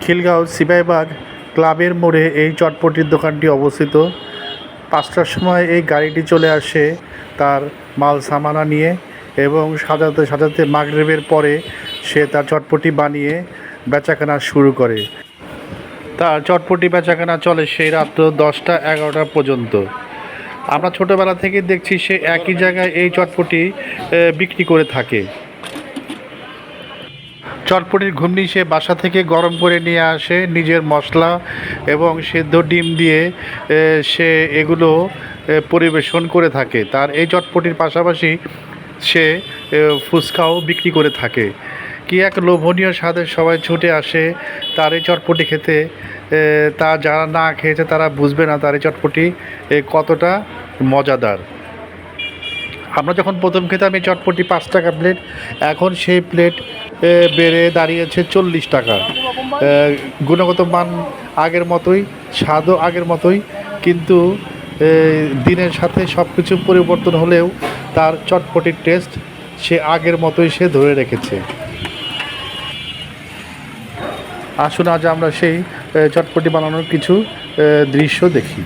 খিলগাঁও সিপাহীবাগ ক্লাবের মোড়ে এই চটপটির দোকানটি অবস্থিত। 5টার সময় এই গাড়িটি চলে আসে তার মাল সামানা নিয়ে এবং সাজাতে সাজাতে মাগরিবের পরে সে তার চটপটি বানিয়ে বেচাকেনা শুরু করে। তার চটপটি বেচাকেনা চলে সেই রাত 10টা-11টা পর্যন্ত। আমরা ছোটোবেলা থেকে দেখছি সে একই জায়গায় এই চটপটি বিক্রি করে থাকে। চটপটির ঘুগনি সে বাসা থেকে গরম করে নিয়ে আসে নিজের মশলা এবং সেদ্ধ ডিম দিয়ে সে এগুলো পরিবেশন করে থাকে। তার এই চটপটির পাশাপাশি সে ফুচকাও বিক্রি করে থাকে। কি এক লোভনীয় স্বাদের সবাই ছুটে আসে তার এই চটপটি খেতে। তা যারা না খেয়েছে তারা বুঝবে না তার এই চটপটি কতটা মজাদার। আমরা যখন প্রথম খেতাম এই চটপটি 5 টাকা প্লেট, এখন সেই প্লেট বেড়ে দাঁড়িয়েছে 40 টাকা। গুণগত মান আগের মতোই, স্বাদও আগের মতোই, কিন্তু দিনের সাথে সব কিছু পরিবর্তন হলেও তার চটপটির টেস্ট সে আগের মতোই সে ধরে রেখেছে। আসুন আজ আমরা সেই চটপটি বানানোর কিছু দৃশ্য দেখি।